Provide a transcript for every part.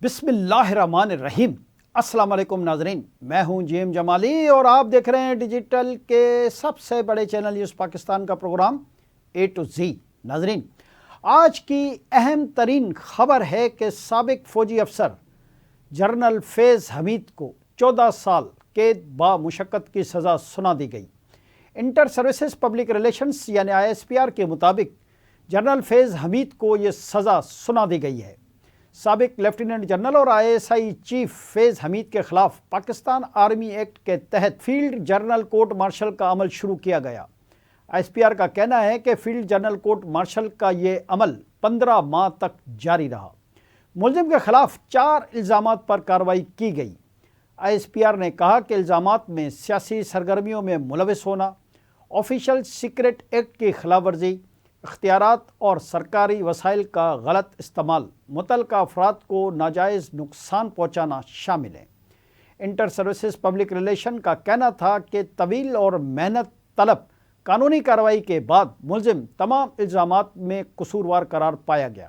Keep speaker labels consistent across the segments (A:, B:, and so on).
A: بسم اللہ الرحمن الرحیم۔ السلام علیکم ناظرین، میں ہوں جی ایم جمالی اور آپ دیکھ رہے ہیں ڈیجیٹل کے سب سے بڑے چینل نیوز پاکستان کا پروگرام اے ٹو زی۔ ناظرین، آج کی اہم ترین خبر ہے کہ سابق فوجی افسر جنرل فیض حمید کو 14 سال قید با مشقت کی سزا سنا دی گئی۔ انٹر سروسز پبلک ریلیشنز یعنی ISPR کے مطابق جنرل فیض حمید کو یہ سزا سنا دی گئی ہے۔ سابق لیفٹیننٹ جنرل اور ISI چیف فیض حمید کے خلاف پاکستان آرمی ایکٹ کے تحت فیلڈ جنرل کورٹ مارشل کا عمل شروع کیا گیا۔ ISPR کا کہنا ہے کہ فیلڈ جنرل کورٹ مارشل کا یہ عمل 15 ماہ تک جاری رہا۔ ملزم کے خلاف 4 الزامات پر کارروائی کی گئی۔ ISPR نے کہا کہ الزامات میں سیاسی سرگرمیوں میں ملوث ہونا، آفیشل سیکرٹ ایکٹ کی خلاف ورزی، اختیارات اور سرکاری وسائل کا غلط استعمال، متعلقہ افراد کو ناجائز نقصان پہنچانا شامل ہیں۔ انٹر سروسز پبلک ریلیشن کا کہنا تھا کہ طویل اور محنت طلب قانونی کارروائی کے بعد ملزم تمام الزامات میں قصوروار قرار پایا گیا۔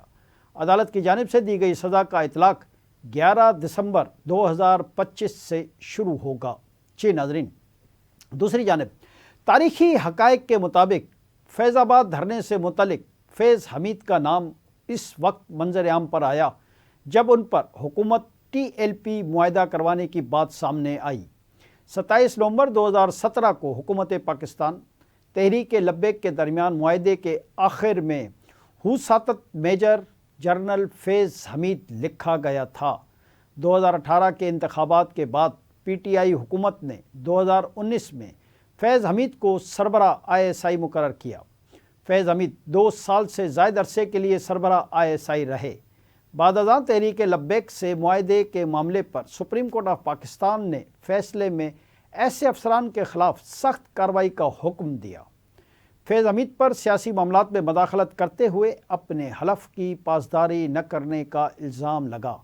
A: عدالت کی جانب سے دی گئی سزا کا اطلاق 11 دسمبر 2025 سے شروع ہوگا۔ ناظرین، دوسری جانب تاریخی حقائق کے مطابق فیض آباد دھرنے سے متعلق فیض حمید کا نام اس وقت منظر عام پر آیا جب ان پر حکومت TLP معاہدہ کروانے کی بات سامنے آئی۔ 27 نومبر 2017 کو حکومت پاکستان تحریک لبیک کے درمیان معاہدے کے آخر میں وساطت میجر جنرل فیض حمید لکھا گیا تھا۔ 2018 کے انتخابات کے بعد PTI حکومت نے 2019 میں فیض حمید کو سربراہ ISI مقرر کیا۔ فیض حمید 2 سال سے زائد عرصے کے لیے سربراہ ISI رہے۔ بعد ازاں تحریک لبیک سے معاہدے کے معاملے پر سپریم کورٹ آف پاکستان نے فیصلے میں ایسے افسران کے خلاف سخت کارروائی کا حکم دیا۔ فیض حمید پر سیاسی معاملات میں مداخلت کرتے ہوئے اپنے حلف کی پاسداری نہ کرنے کا الزام لگا۔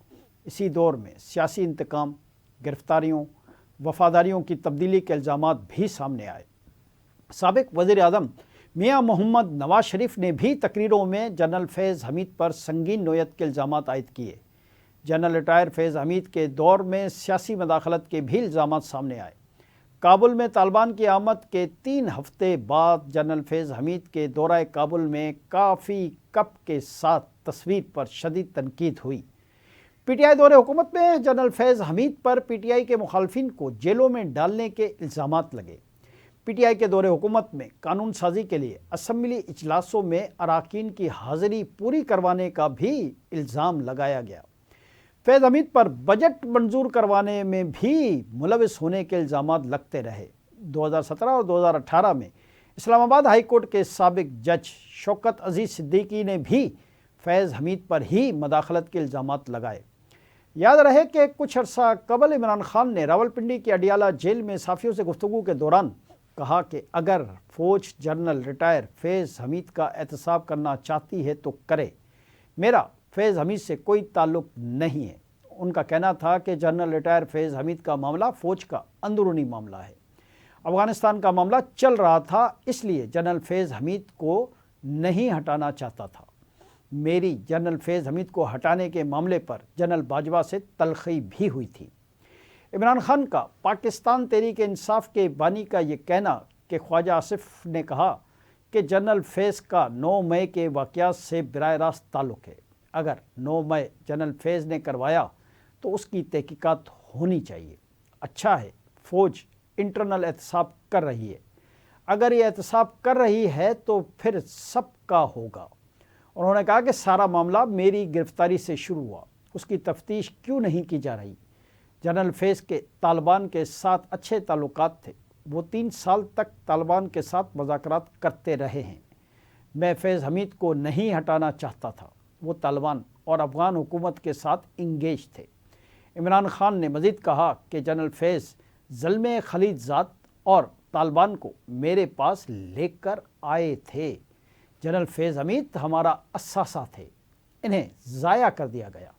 A: اسی دور میں سیاسی انتقام، گرفتاریوں، وفاداریوں کی تبدیلی کے الزامات بھی سامنے آئے۔ سابق وزیر اعظم میاں محمد نواز شریف نے بھی تقریروں میں جنرل فیض حمید پر سنگین نوعیت کے الزامات عائد کیے۔ جنرل ریٹائر فیض حمید کے دور میں سیاسی مداخلت کے بھی الزامات سامنے آئے۔ کابل میں طالبان کی آمد کے 3 ہفتے بعد جنرل فیض حمید کے دورہ کابل میں کافی کپ کے ساتھ تصویر پر شدید تنقید ہوئی۔ PTI دور حکومت میں جنرل فیض حمید پر PTI کے مخالفین کو جیلوں میں ڈالنے کے الزامات لگے۔ PTI کے دور حکومت میں قانون سازی کے لیے اسمبلی اجلاسوں میں اراکین کی حاضری پوری کروانے کا بھی الزام لگایا گیا۔ فیض حمید پر بجٹ منظور کروانے میں بھی ملوث ہونے کے الزامات لگتے رہے۔ 2017 اور 2018 میں اسلام آباد ہائی کورٹ کے سابق جج شوکت عزیز صدیقی نے بھی فیض حمید پر ہی مداخلت کے الزامات لگائے۔ یاد رہے کہ کچھ عرصہ قبل عمران خان نے راولپنڈی کی اڈیالہ جیل میں صحافیوں سے گفتگو کے دوران کہا کہ اگر فوج جنرل ریٹائر فیض حمید کا احتساب کرنا چاہتی ہے تو کرے، میرا فیض حمید سے کوئی تعلق نہیں ہے۔ ان کا کہنا تھا کہ جنرل ریٹائر فیض حمید کا معاملہ فوج کا اندرونی معاملہ ہے۔ افغانستان کا معاملہ چل رہا تھا، اس لیے جنرل فیض حمید کو نہیں ہٹانا چاہتا تھا۔ میری جنرل فیض حمید کو ہٹانے کے معاملے پر جنرل باجوہ سے تلخی بھی ہوئی تھی۔ عمران خان کا پاکستان تحریک انصاف کے بانی کا یہ کہنا کہ خواجہ آصف نے کہا کہ جنرل فیض کا 9 مئی کے واقعات سے براہ راست تعلق ہے۔ اگر 9 مئی جنرل فیض نے کروایا تو اس کی تحقیقات ہونی چاہیے۔ اچھا ہے، فوج انٹرنل احتساب کر رہی ہے۔ اگر یہ احتساب کر رہی ہے تو پھر سب کا ہوگا۔ انہوں نے کہا کہ سارا معاملہ میری گرفتاری سے شروع ہوا، اس کی تفتیش کیوں نہیں کی جا رہی؟ جنرل فیض کے طالبان کے ساتھ اچھے تعلقات تھے، وہ 3 سال تک طالبان کے ساتھ مذاکرات کرتے رہے ہیں۔ میں فیض حمید کو نہیں ہٹانا چاہتا تھا، وہ طالبان اور افغان حکومت کے ساتھ انگیج تھے۔ عمران خان نے مزید کہا کہ جنرل فیض ظلم خلیج ذات اور طالبان کو میرے پاس لے کر آئے تھے۔ جنرل فیض حمید ہمارا اثاثہ تھے، انہیں ضائع کر دیا گیا۔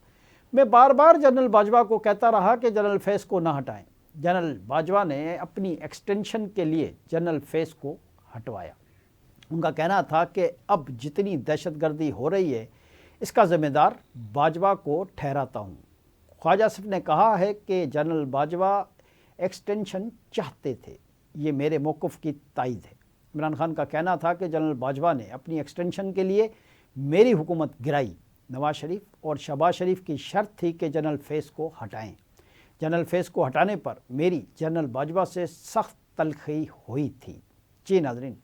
A: میں بار بار جنرل باجوہ کو کہتا رہا کہ جنرل فیض کو نہ ہٹائیں۔ جنرل باجوہ نے اپنی ایکسٹینشن کے لیے جنرل فیض کو ہٹوایا۔ ان کا کہنا تھا کہ اب جتنی دہشت گردی ہو رہی ہے اس کا ذمہ دار باجوہ کو ٹھہراتا ہوں۔ ख्वाजा आसिफ ने कहा है कि जनरल बाजवा एक्सटेंशन चाहते थे। ये मेरे मौक़िफ़ की तायद है। इमरान खान का कहना था कि जनरल बाजवा ने अपनी एक्सटेंशन के लिए मेरी हुकूमत गिराई। नवाज शरीफ और शहबाज शरीफ की शर्त थी कि जनरल फैज़ को हटाएं। जनरल फैज़ को हटाने पर मेरी जनरल बाजवा से सख्त तलखी हुई थी। जी नाज़रीन,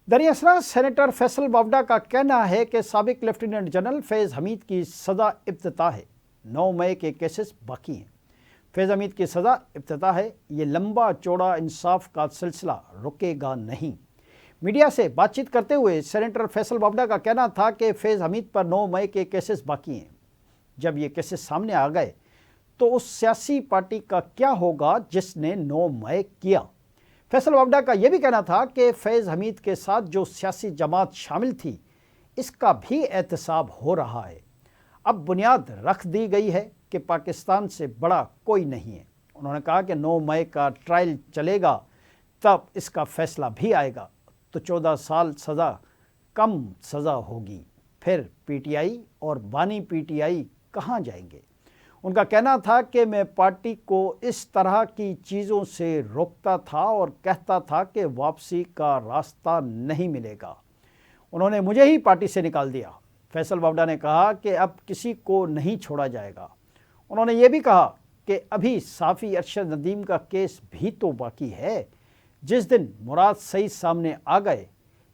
A: दरियासरा सेनेटर फैसल बावडा का कहना है कि साबिक लेफ्टिनेंट जनरल फैज़ हमीद की सज़ा इब्तिदा है। 9 मई के केसेस बाकी हैं। फैज़ हमीद की सज़ा इब्तिदा है। ये लंबा चौड़ा इंसाफ का सिलसिला रुकेगा नहीं। मीडिया से बातचीत करते हुए सेनेटर फैसल बावडा का कहना था कि फैज़ हमीद पर 9 मई के केसेस बाकी हैं। जब ये केसेस सामने आ गए तो उस सियासी पार्टी का क्या होगा जिसने 9 मई किया। फैसल बावडा का यह भी कहना था कि फैज़ हमीद के साथ जो सियासी जमात शामिल थी इसका भी एहतसाब हो रहा है। अब बुनियाद रख दी गई है कि पाकिस्तान से बड़ा कोई नहीं है। उन्होंने कहा कि 9 मई का ट्रायल चलेगा तब इसका फैसला भी आएगा तो 14 साल सज़ा कम सज़ा होगी। फिर पीटीआई और बानी पीटीआई कहाँ जाएंगे। उनका कहना था कि मैं पार्टी को इस तरह की चीज़ों से रोकता था और कहता था कि वापसी का रास्ता नहीं मिलेगा। उन्होंने मुझे ही पार्टी से निकाल दिया। फैसल बावडा ने कहा कि अब किसी को नहीं छोड़ा जाएगा। उन्होंने ये भी कहा कि अभी साफ़ी अरशद नदीम का केस भी तो बाकी है। जिस दिन मुराद सईद सामने आ गए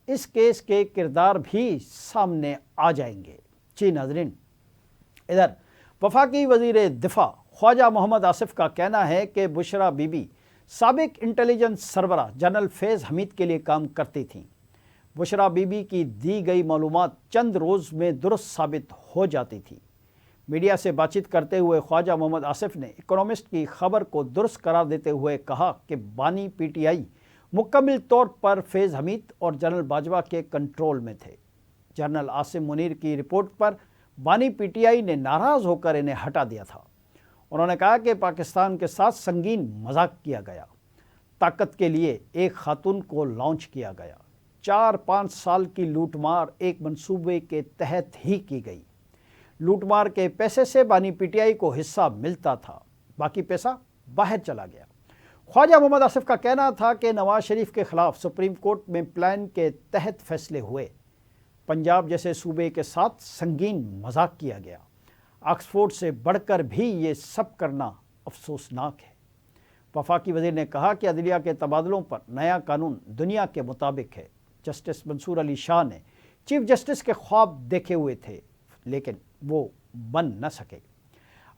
A: इस केस के किरदार भी सामने आ जाएंगे। जी नाज़रीन, इधर वफाकी वज़ीर दिफा ख्वाजा मोहम्मद आसिफ का कहना है कि बुशरा बीबी साबिक इंटेलिजेंस सरबराह जनरल फैज़ हमीद के लिए काम करती थीं। बुशरा बीबी की दी गई मालूमात चंद रोज़ में दुरुस्त साबित हो जाती थी। मीडिया से बातचीत करते हुए ख्वाजा मोहम्मद आसिफ ने इकोनॉमिस्ट की खबर को दुरुस्त करार देते हुए कहा कि बानी पीटीआई मुकम्मल तौर पर फैज़ हमीद और जनरल बाजवा के कंट्रोल में थे। जनरल आसिम मुनीर की रिपोर्ट पर बानी पीटीआई ने नाराज़ होकर इन्हें हटा दिया था। उन्होंने कहा कि पाकिस्तान के साथ संगीन मजाक किया गया। ताकत के लिए एक खातून को लॉन्च किया गया। 4-5 साल की लूटमार एक मंसूबे के तहत ही की गई। लूटमार के पैसे से बानी पीटीआई को हिस्सा मिलता था, बाकी पैसा बाहर चला गया। ख्वाजा मोहम्मद आसिफ का कहना था कि नवाज शरीफ के खिलाफ सुप्रीम कोर्ट में प्लान के तहत फैसले हुए। पंजाब जैसे सूबे के साथ संगीन मजाक किया गया। ऑक्सफोर्ड से बढ़कर भी ये सब करना अफसोसनाक है। वफाकी वज़ीर ने कहा कि अदलिया के तबादलों पर नया कानून दुनिया के मुताबिक है। जस्टिस मंसूर अली शाह ने चीफ जस्टिस के ख्वाब देखे हुए थे लेकिन वो बन न सके।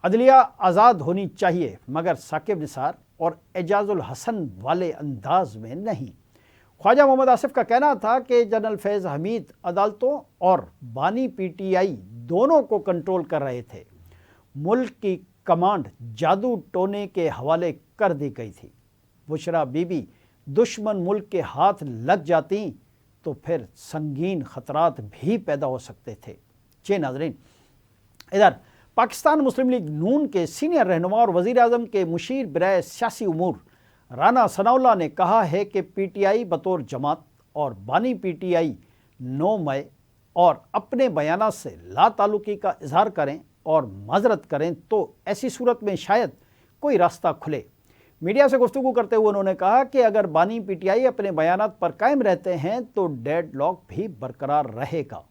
A: अदलिया आज़ाद होनी चाहिए मगर साकिब निसार और एजाजुल हसन वाले अंदाज में नहीं। ख्वाजा मोहम्मद आसिफ का कहना था कि जनरल फैज़ हमीद अदालतों और बानी पीटीआई दोनों को कंट्रोल कर रहे थे। मुल्क की कमांड जादू टोने के हवाले कर दी गई थी। बुशरा बीबी दुश्मन मुल्क के हाथ लग जाती तो फिर संगीन खतरात भी पैदा हो सकते थे। जी नाज़रीन, इधर पाकिस्तान मुस्लिम लीग नून के सीनियर रहनुमा और वज़ीर आज़म के मुशीर बराए सियासी उमूर राना सनाउल्लाह ने कहा है कि पीटीआई बतौर जमात और बानी पीटीआई 9 मई और अपने बयानात से लाताल्लुकी का इजहार करें और माजरत करें तो ऐसी सूरत में शायद कोई रास्ता खुले। मीडिया से गुफ्तगू करते हुए उन्होंने कहा कि अगर बानी पीटीआई अपने बयानात पर कायम रहते हैं तो डेडलॉक भी बरकरार रहेगा।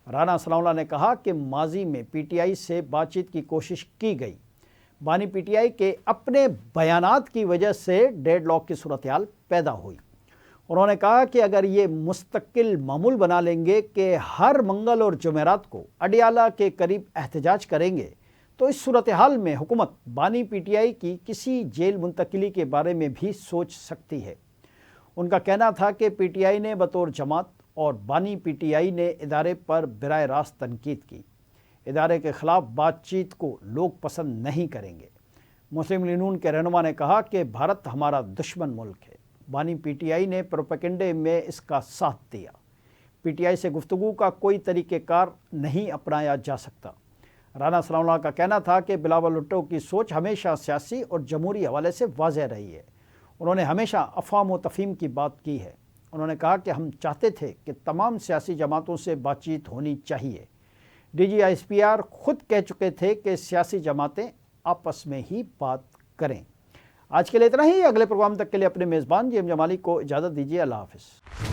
A: राना सनाउल्लाह ने कहा कि माजी में पीटीआई से बातचीत की कोशिश की गई। बानी पीटीआई के अपने बयानात की वजह से डेडलॉक की सूरत हाल पैदा हुई। उन्होंने कहा कि अगर ये मुस्तकिल मामूल बना लेंगे कि हर मंगल और जुमेरात को अडियाला के करीब एहतजाज करेंगे तो इस सूरत हाल में हुकूमत बानी पीटीआई की किसी जेल मुंतकिली के बारे में भी सोच सकती है। उनका कहना था कि पीटीआई ने बतौर जमात और बानी पीटीआई ने इदारे पर बराह रास्त तनकीद की। इदारे के ख़िलाफ़ बातचीत को लोग पसंद नहीं करेंगे। मुस्लिम लीग नून के रहनुमा ने कहा कि भारत हमारा दुश्मन मुल्क है। बानी पीटीआई ने प्रोपेगेंडे में इसका साथ दिया। पीटीआई से गुफ्तगू का कोई तरीक़ेकार नहीं अपनाया जा सकता। राना सनाउल्लाह का कहना था कि बिलावल भुट्टो की सोच हमेशा सियासी और जमहूरी हवाले से वाज़ेह रही है। उन्होंने हमेशा अफ़वाम व तफ़हीम की बात की है। उन्होंने कहा कि हम चाहते थे कि तमाम सियासी जमातों से बातचीत होनी चाहिए। D G S P R خود کہہ چکے تھے کہ سیاسی جماعتیں آپس میں ہی بات کریں۔ آج کے لیے اتنا ہی، اگلے پروگرام تک کے لیے اپنے میزبان جیم جمالی کو اجازت دیجیے۔ اللہ حافظ۔